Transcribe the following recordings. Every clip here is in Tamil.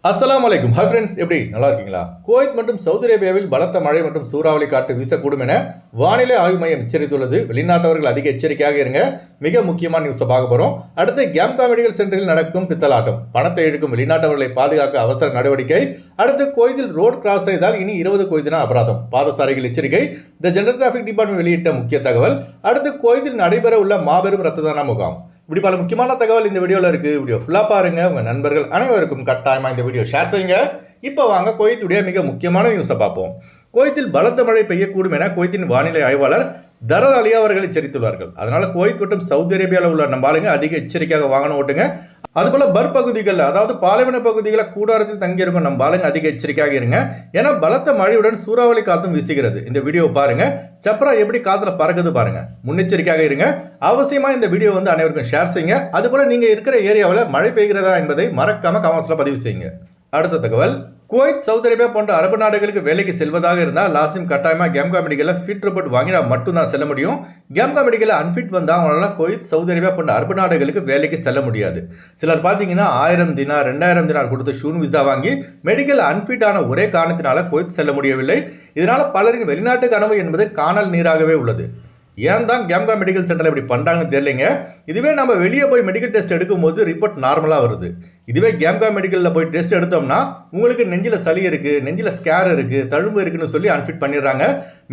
அஸ்ஸலாமு அலைக்கும். ஹாய் ஃப்ரெண்ட்ஸ், எப்படி நல்லா இருக்கீங்களா? குவைத் மற்றும் சவுதி அரேபியாவில் பலத்த மழை மற்றும் சூறாவளி காற்று வீசக்கூடும் என வானிலை ஆய்வு மையம் எச்சரித்துள்ளது. வெளிநாட்டவர்கள் அதிக எச்சரிக்கையாக இருங்க. மிக முக்கியமான நியூஸை பார்க்க போறோம். அடுத்து கேம்கா மெடிக்கல் சென்டரில் நடக்கும் பித்தலாட்டம், பணத்தை இழுக்கும் வெளிநாட்டவர்களை பாதுகாக்க அவசர நடவடிக்கை. அடுத்து குவைத்தில் ரோடு கிராஸ் செய்தால் இனி 20 குவைத் தின அபராதம், பாதசாரிகள் எச்சரிக்கை. தி ஜெனரல் டிராஃபிக் டிபார்ட்மெண்ட் வெளியிட்ட முக்கிய தகவல். அடுத்து குவைத்தில் நடைபெற உள்ள மாபெரும் ரத்த தான முகாம். இப்படி பல முக்கியமான தகவல் இந்த வீடியோவில் இருக்குது. வீடியோ ஃபுல்லாக பாருங்க. உங்கள் நண்பர்கள் அனைவருக்கும் கட்டாயமாக இந்த வீடியோ ஷேர் செய்யுங்க. இப்போ வாங்க குவைத்துடைய மிக முக்கியமான நியூஸை பார்ப்போம். குவைத்தில் பலத்த மழை பெய்யக்கூடும் என குவைத்தின் வானிலை ஆய்வாளர் தரர் அலியா அவர்கள் எச்சரித்துள்ளார்கள். அதனால குவைத் மற்றும் சவுதி அரேபியாவில் உள்ள நம்ம ஆளுங்க அதிக எச்சரிக்கையாக வாகனம் ஓட்டுங்க. அதுபோல பர் பகுதிகளில், அதாவது பாலைவன பகுதிகளில் கூடாரத்தில் தங்கியிருக்கும் நம்ம ஆளுங்க அதிக எச்சரிக்கையாக இருங்க. ஏன்னா பலத்த மழையுடன் சூறாவளி காத்தும் வீசுகிறது. இந்த வீடியோ பாருங்க, சப்ரா எப்படி காத்துல பறக்குது பாருங்க. முன்னெச்சரிக்கையாக இருங்க. அவசியமா இந்த வீடியோ அனைவருக்கும் ஷேர் செய்யுங்க. அதுபோல நீங்க இருக்கிற ஏரியாவில் மழை பெய்கிறதா என்பதை மறக்காம கமெண்ட்ஸ்ல பதிவு செய்யுங்க. அடுத்த தகவல், குவைத், சவுதி அரேபியா போன்ற அரபு நாடுகளுக்கு வேலைக்கு செல்வதாக இருந்தால் லாசிம் கட்டாயமாக கேம்கா மெடிக்கலில் ஃபிட் ரிப்போர்ட் வாங்கினா மட்டும்தான் செல்ல முடியும். கேம்கா மெடிக்கலில் அன்ஃபிட் வந்தால் அவங்களால குவைத், சவுதி அரேபியா போன்ற அரபு நாடுகளுக்கு வேலைக்கு செல்ல முடியாது. சிலர் பார்த்தீங்கன்னா 1000 தினார் 2000 தினார் கொடுத்து ஷூன் விசா வாங்கி மெடிக்கல் அன்ஃபிட் ஆன ஒரே காரணத்தினால குவைத் செல்ல முடியவில்லை. இதனால் பலரின் வெளிநாட்டு கனவு என்பது காணல் நீராகவே உள்ளது. ஏன் தான் கேம்கா மெடிக்கல் சென்டரில் இப்படி பண்ணுறாங்கன்னு தெரியலைங்க. இதுவே நம்ம வெளியே போய் மெடிக்கல் டெஸ்ட் எடுக்கும்போது ரிப்போர்ட் நார்மலாக வருது. இதுவே கேம்கா மெடிக்கலில் போய் டெஸ்ட் எடுத்தோம்னா உங்களுக்கு நெஞ்சில் சளி இருக்குது, நெஞ்சில் ஸ்கேர் இருக்குது, தழும்பு இருக்குன்னு சொல்லி அன்ஃபிட் பண்ணிடுறாங்க.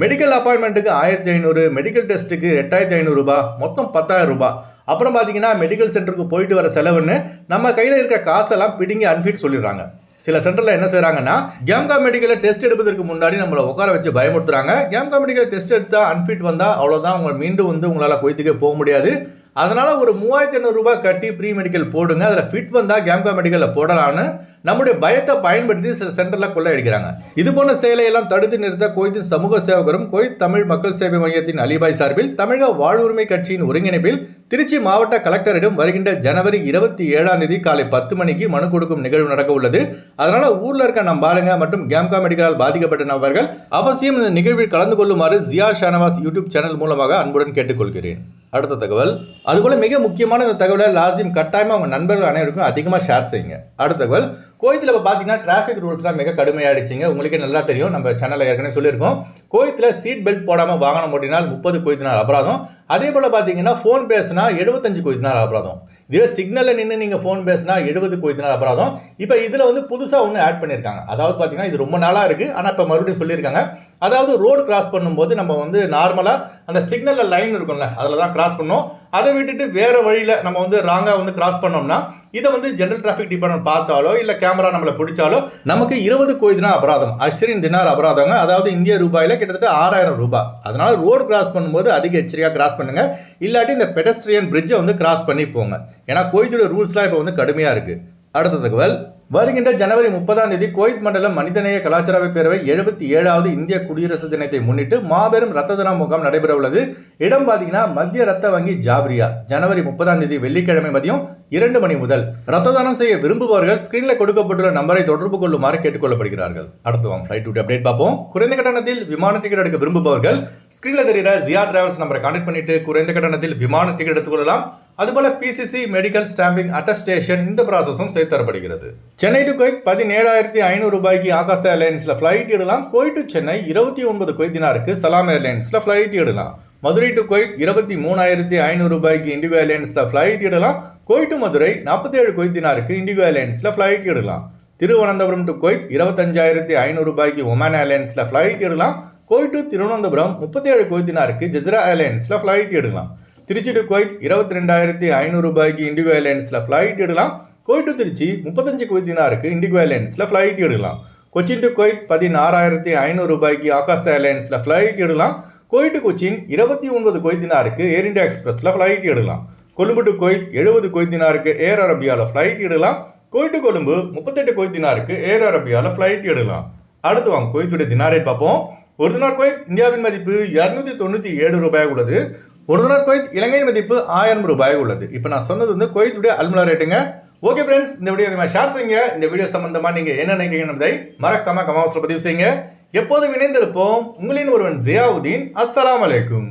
மெடிக்கல் அப்பாயின்மெண்ட்டுக்கு 1500, மெடிக்கல் டெஸ்ட்டுக்கு 8500 ரூபாய், மொத்தம் 10,000 ரூபாய். அப்புறம் பார்த்தீங்கன்னா மெடிக்கல் சென்டருக்கு போயிட்டு வர செலவுன்னு நம்ம கையில் இருக்கிற காசெல்லாம் பிடிங்கி அன்ஃபிட் சொல்லிடுறாங்க. சில சென்டரில் என்ன செய்கிறாங்கன்னா, கேம்கா மெடிக்கலில் டெஸ்ட் எடுப்பதற்கு முன்னாடி நம்மளை உட்கார வச்சு பயமுறுத்துறாங்க. கேம்கா மெடிக்கல் டெஸ்ட் எடுத்தால் அன்ஃபிட் வந்தால் அவ்வளோதான், உங்களை மீண்டும் உங்களால் குவைத்துக்கே போக முடியாது. அதனால ஒரு 3500 ரூபாய் கட்டி ப்ரீ மெடிக்கல் போடுங்க. அதில் ஃபிட் வந்தால் கேம்கா மெடிக்கலில் போடலான்னு நம்முடைய பயத்தை பயன்படுத்தி சில சென்டரில் கொள்ளை அடிக்கிறாங்க. இது போன்ற செயலையெல்லாம் தடுத்து நிறுத்த குவைத்தின் சமூக சேவகரும் குவைத் தமிழ் மக்கள் சேவை மையத்தின் அலிபாய் சார்பில் தமிழக வாழ்வுரிமை கட்சியின் ஒருங்கிணைப்பில் திருச்சி மாவட்ட கலெக்டரிடம் வருகின்ற ஜனவரி 27 காலை 10 மணிக்கு மனு கொடுக்கும் நிகழ்வு நடக்க உள்ளது. அதனால ஊர்ல இருக்க நம்ம ஆளுங்க மற்றும் கேம்கா மெடிக்கலால் பாதிக்கப்பட்ட நபர்கள் அவசியம் இந்த நிகழ்வில் கலந்து கொள்ளுமாறு ஜியா ஷானவாஸ் யூடியூப் சேனல் மூலமாக அன்புடன் கேட்டுக்கொள்கிறேன். அடுத்த தகவல், அதுபோல மிக முக்கியமான இந்த தகவலை லாசிம் கட்டாயமாக உங்கள் நண்பர்கள் அனைவருக்கும் அதிகமாக ஷேர் செய்யுங்க. அடுத்த தகவல், குவைத்தில் இப்போ பார்த்தீங்கன்னா டிராஃபிக் ரூல்ஸ்லாம் மிக கடுமையாகிடுச்சிங்க. உங்களுக்கே நல்லா தெரியும், நம்ம சேனலில் ஏற்கனவே சொல்லியிருக்கோம். குவைத்தில் சீட் பெல்ட் போடாமல் வாகனம் ஓட்டினால் 30 குவைத் தினார் அபராதம். அதே போல் பார்த்தீங்கன்னா ஃபோன் பேசினா 75 குவைத் தினார் அபராதம். இதுவே சிக்னலில் நின்று நீங்கள் ஃபோன் பேசினா 70 குவைத் தினார் அபராதம். இப்போ இதில் புதுசாக ஒன்று ஆட் பண்ணியிருக்காங்க. அதாவது பார்த்தீங்கன்னா இது ரொம்ப நாளாக இருக்குது, ஆனால் இப்போ மறுபடியும் சொல்லியிருக்காங்க. அதாவது ரோடு கிராஸ் பண்ணும்போது நம்ம நார்மலாக அந்த சிக்னலில் லைன் இருக்கும்ல, அதில் தான் கிராஸ் பண்ணோம். அதை விட்டுட்டு வேறு வழியில் நம்ம ராங்காக கிராஸ் பண்ணோம்னா இதை ஜெனரல் டிராஃபிக் டிபார்ட்மெண்ட் பார்த்தாலோ இல்லை கேமரா நம்மளை பிடிச்சாலோ நமக்கு 20 குவைத் தினார் அபராதம், 20 தினார் அபராதங்க. அதாவது இந்திய ரூபாயில் கிட்டத்தட்ட 6000 ரூபாய். அதனால ரோடு கிராஸ் பண்ணும்போது அதிக எச்சரிக்கையாக கிராஸ் பண்ணுங்க. இல்லாட்டி இந்த பெடஸ்ட்ரியன் பிரிட்ஜை கிராஸ் பண்ணி போங்க. ஏன்னா குவைத்தோட ரூல்ஸ்லாம் இப்போ கடுமையாக இருக்கு. அடுத்த தகவல், வருகின்ற ஜனவரி 30 குவைத் மண்டலம் மனிதநேய கலாச்சார பேரவை 77வது இந்திய குடியரசு தினத்தை முன்னிட்டு மாபெரும் ரத்த தான முகாம் நடைபெற உள்ளது. இடம் பார்த்தீங்கன்னா மத்திய ரத்த வங்கி ஜாப்ரியா. ஜனவரி 30 வெள்ளிக்கிழமை மதியம் 2 மணி முதல் ரத்த தானம் செய்ய விரும்புபவர்கள் ஸ்கிரீனில் கொடுக்கப்பட்டுள்ள நம்பரை தொடர்பு கொள்ளுமாறு கேட்டுக்கொள்ளப்படுகிறார்கள். அடுத்து வாங்க ஃப்ளைட் டூ அப்டேட் பார்ப்போம். குறைந்த கட்டணத்தில் விமான டிக்கெட் எடுக்க விரும்புபவர்கள் ஸ்கிரீனில் தெரிகிற ஜியா டிராவல்ஸ் நம்பரை கான்டாக்ட் பண்ணிட்டு குறைந்த கட்டணத்தில் விமான டிக்கெட் எடுத்துக்கொள்ளலாம். அதுபோல பிசிசி மெடிக்கல் ஸ்டாம்பிங் அட்டஸ்டேஷன் இந்த ப்ராசஸும் செய்து தரப்படுகிறது. சென்னை டு குவைத் 17,500 ரூபாய்க்கு ஆகாஷ் ஏர்லைன்ஸ்ல ஃபிளைட் எடுக்கலாம். குவைத் டு சென்னை 29 குவைத் தினாருக்கு சலாம் ஏர்லைன்ஸ்ல ஃபிளைட் எடுக்கலாம். மதுரை டு குவைத் 23,500 ரூபாய்க்கு இண்டிகோ ஏர்லைன்ஸ்ல ஃபிளைட் எடுக்கலாம். குவைத் டு மதுரை 47 குவைத் தினாருக்கு இண்டிகோ ஏர்லைன்ஸ்ல ஃபிளைட் எடுக்கலாம். திருவனந்தபுரம் டு குவைத் 25,500 ரூபாய்க்கு ஒமான் ஏர்லைன்ஸ்ல ஃபிளைட் எடுக்கலாம். குவைத் டு திருவனந்தபுரம் 37 குவைத் தினாருக்கு ஜெஸ்ரா ஏர்லைன்ஸ்ல ஃபிளைட் எடுக்கலாம். திருச்சி டு குவைத் 22,500 ரூபாய்க்கு இண்டிகோ ஏர்லைன்ஸ்ல ஃபிளைட் எடுக்கலாம். குவைத் டு திருச்சி 35 குவைத் தினாருக்கு இண்டிகோ ஏர்லைன்ஸ்ல ஃபிளைட் எடுக்கலாம். கொச்சின் டு குவைத் 16,500 ரூபாய்க்கு ஆகாஷ் ஏர்லைன்ஸ்ல ஃபிளைட் எடுக்கலாம். குவைத் டு கொச்சின் 29 குவைத் தினாருக்கு ஏர் இந்தியா எக்ஸ்பிரஸ்ல ஃபிளைட் எடுக்கலாம். கொழும்பு டு குவைத் 70 குவைத் தினாருக்கு ஏர் அரபியாவில் ஃபிளைட் எடுக்கலாம். குவைத் டு கொழும்பு 38 குவைத் தினாருக்கு ஏர் அரபியாவில் ஃபிளைட் எடுக்கலாம். அடுத்து வாங்க குவைத்துடைய தினார் ரேட் பார்ப்போம். ஒரு தினார் குவைத் இந்தியாவின் மதிப்பு 297 ரூபாய் உள்ளது. ஒரு தினார் குவைத் இலங்கையின் மதிப்பு 1000 ரூபாய் உள்ளது. இப்போ நான் சொன்னது குவைத்துடைய அல்முலா ரேட்டுங்க. ஓகே ஃப்ரெண்ட்ஸ், இந்த வீடியோ ஷேர் செய்யுங்க. இந்த வீடியோ சம்பந்தமாக நீங்கள் என்ன நினைக்கிறீங்க என்பதை மறக்காம கமெண்ட்ஸ்ல பதிவு செய்யுங்க. எப்போதும் இணைந்திருப்போம். உங்களின் ஒருவன் ஜியாவுதீன். அஸ்ஸலாமு அலைக்கும்.